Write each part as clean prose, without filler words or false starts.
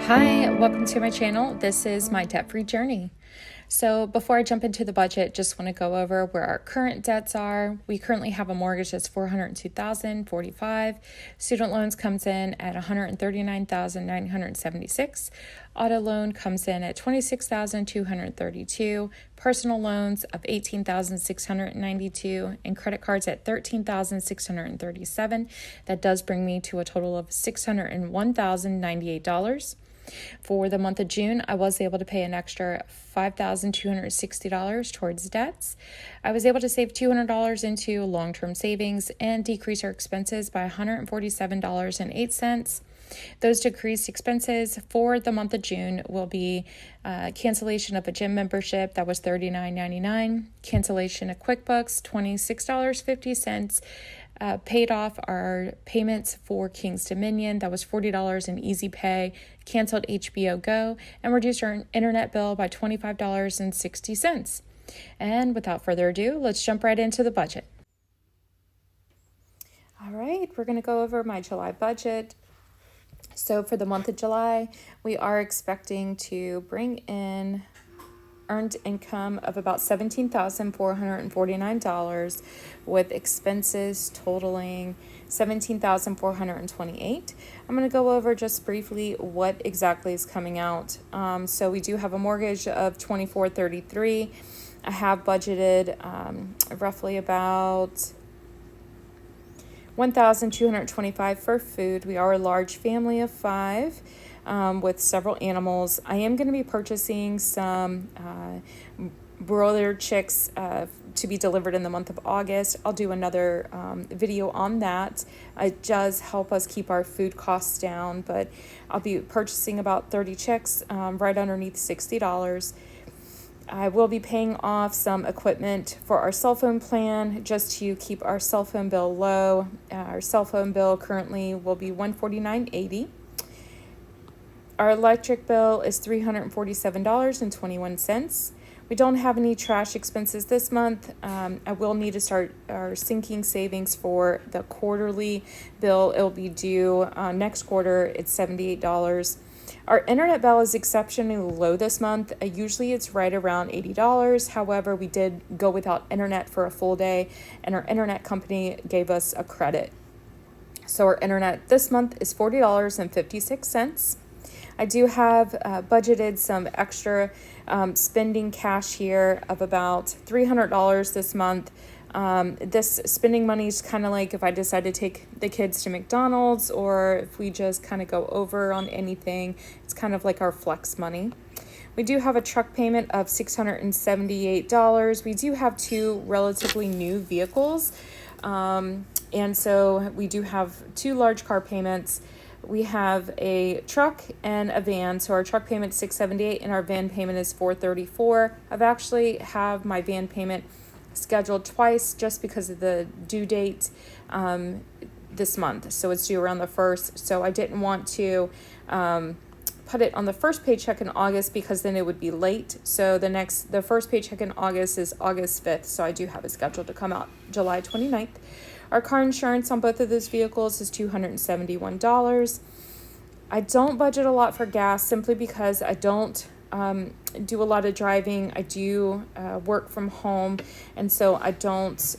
Hi, welcome to my channel. This is my debt-free journey. So before I jump into the budget, just want to go over where our current debts are. We currently have a mortgage that's $402,045. Student loans comes in at $139,976. Auto loan comes in at $26,232. Personal loans of $18,692 and credit cards at $13,637. That does bring me to a total of $601,098. For the month of June, I was able to pay an extra $5,260 towards debts. I was able to save $200 into long-term savings and decrease our expenses by $147.08. Those decreased expenses for the month of June will be cancellation of a gym membership that was $39.99, cancellation of QuickBooks $26.50, paid off our payments for King's Dominion, that was $40 in Easy Pay, canceled HBO Go, and reduced our internet bill by $25.60. And without further ado, let's jump right into the budget. All right, we're going to go over my July budget. So for the month of July, we are expecting to bring in earned income of about $17,449 with expenses totaling $17,428. I'm going to go over just briefly what exactly is coming out. So we do have a mortgage of $2,433. I have budgeted roughly about $1,225 for food. We are a large family of 5. With several animals. I am going to be purchasing some broiler chicks to be delivered in the month of August. I'll do another video on that. It does help us keep our food costs down, but I'll be purchasing about 30 chicks, right underneath $60. I will be paying off some equipment for our cell phone plan just to keep our cell phone bill low. Our cell phone bill currently will be $149.80. Our electric bill is $347.21. We don't have any trash expenses this month. I will need to start our sinking savings for the quarterly bill. It'll be due next quarter. It's $78. Our internet bill is exceptionally low this month. Usually it's right around $80. However, we did go without internet for a full day, and our internet company gave us a credit. So our internet this month is $40.56. I do have budgeted some extra spending cash here of about $300 this month. This spending money is kind of like if I decide to take the kids to McDonald's, or if we just kind of go over on anything. It's kind of like our flex money. We do have a truck payment of $678. We do have 2 relatively new vehicles. And so we do have 2 large car payments. We have a truck and a van. So our truck payment is $678 and our van payment is $434. I've actually have my van payment scheduled twice just because of the due date this month. So it's due around the 1st. So I didn't want to put it on the first paycheck in August because then it would be late. So the first paycheck in August is August 5th. So I do have it scheduled to come out July 29th. Our car insurance on both of those vehicles is $271. I don't budget a lot for gas simply because I don't do a lot of driving. I do work from home, and so I don't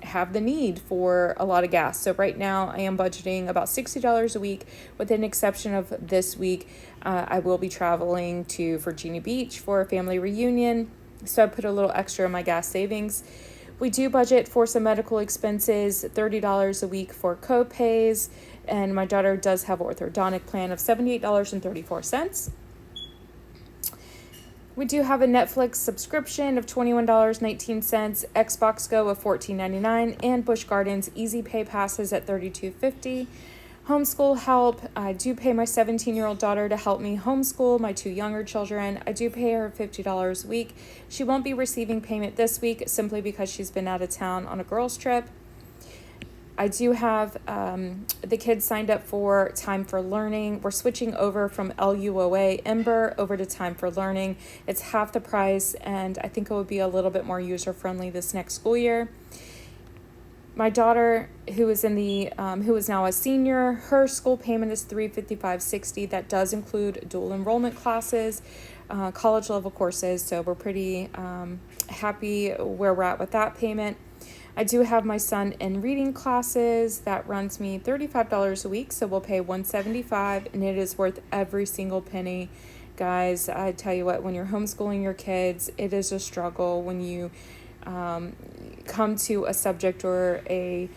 have the need for a lot of gas. So right now I am budgeting about $60 a week, with an exception of this week. I will be traveling to Virginia Beach for a family reunion, so I put a little extra in my gas savings. We do budget for some medical expenses, $30 a week for co-pays, and my daughter does have an orthodontic plan of $78.34. We do have a Netflix subscription of $21.19, Xbox Go of $14.99, and Busch Gardens Easy Pay passes at $32.50. Homeschool help. I do pay my 17-year-old daughter to help me homeschool my 2 younger children. I do pay her $50 a week. She won't be receiving payment this week simply because she's been out of town on a girls' trip. I do have the kids signed up for Time for Learning. We're switching over from LUOA Ember over to Time for Learning. It's half the price, and I think it would be a little bit more user-friendly this next school year. My daughter, who is who is now a senior, her school payment is $355.60. That does include dual enrollment classes, college level courses. So we're pretty happy where we're at with that payment. I do have my son in reading classes. That runs me $35 a week, so we'll pay $175, and it is worth every single penny. Guys, I tell you what, when you're homeschooling your kids, it is a struggle when you come to a subject or a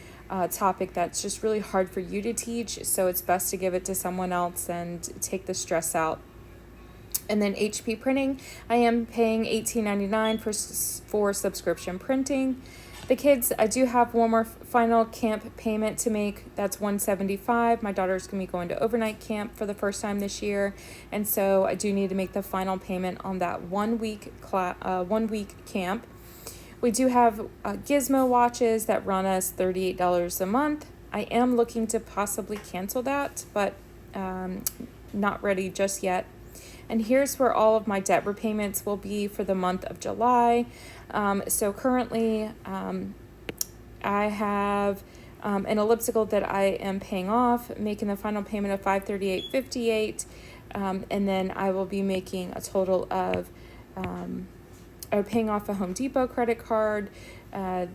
topic that's just really hard for you to teach, so it's best to give it to someone else and take the stress out. And then HP printing, I am paying $18.99 for subscription printing. The kids, I do have one more final camp payment to make. That's $175. My daughter's going to be going to overnight camp for the first time this year, and so I do need to make the final payment on that 1 week camp. We do have Gizmo watches that run us $38 a month. I am looking to possibly cancel that, but not ready just yet. And here's where all of my debt repayments will be for the month of July. So currently I have an elliptical that I am paying off, making the final payment of $538.58, and then I will be making a total of paying off a Home Depot credit card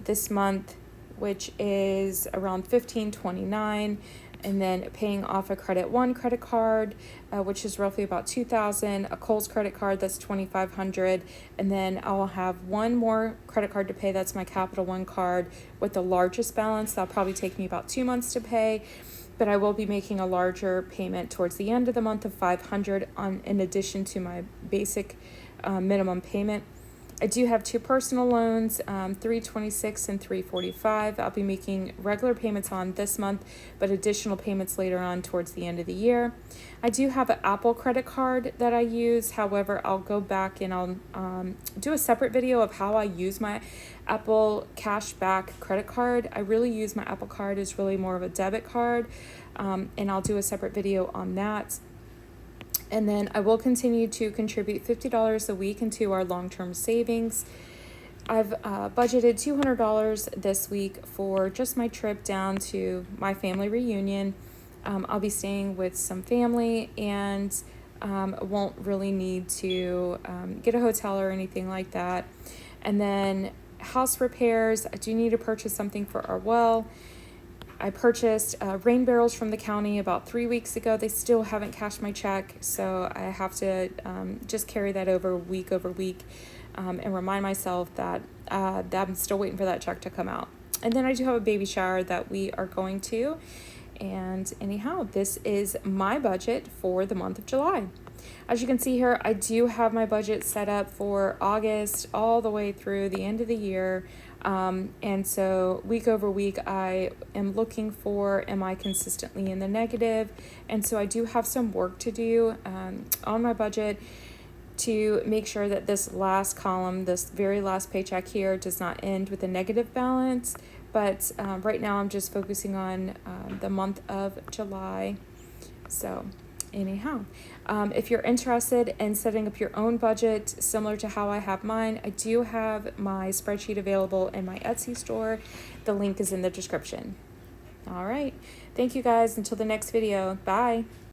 this month, which is around $15.29. And then paying off a Credit One credit card, which is roughly about $2,000, a Kohl's credit card that's $2,500, and then I'll have one more credit card to pay. That's my Capital One card with the largest balance. That'll probably take me about 2 months to pay, but I will be making a larger payment towards the end of the month of $500 in addition to my basic minimum payment. I do have 2 personal loans, $326 and $345. I'll be making regular payments on this month, but additional payments later on towards the end of the year. I do have an Apple credit card that I use. However, I'll go back and I'll do a separate video of how I use my Apple Cashback credit card. I really use my Apple card as really more of a debit card, and I'll do a separate video on that. And then I will continue to contribute $50 a week into our long-term savings. I've budgeted $200 this week for just my trip down to my family reunion. I'll be staying with some family and won't really need to get a hotel or anything like that. And then house repairs, I do need to purchase something for our well. I purchased rain barrels from the county about 3 weeks ago. They still haven't cashed my check, so I have to just carry that over week, and remind myself that I'm still waiting for that check to come out. And then I do have a baby shower that we are going to. And anyhow, this is my budget for the month of July. As you can see here, I do have my budget set up for August all the way through the end of the year. And so week over week, I am looking for, am I consistently in the negative? And so I do have some work to do on my budget to make sure that this last column, this very last paycheck here, does not end with a negative balance. But right now I'm just focusing on the month of July. So anyhow, if you're interested in setting up your own budget similar to how I have mine, I do have my spreadsheet available in my Etsy store. The link is in the description. All right. Thank you guys. Until the next video. Bye.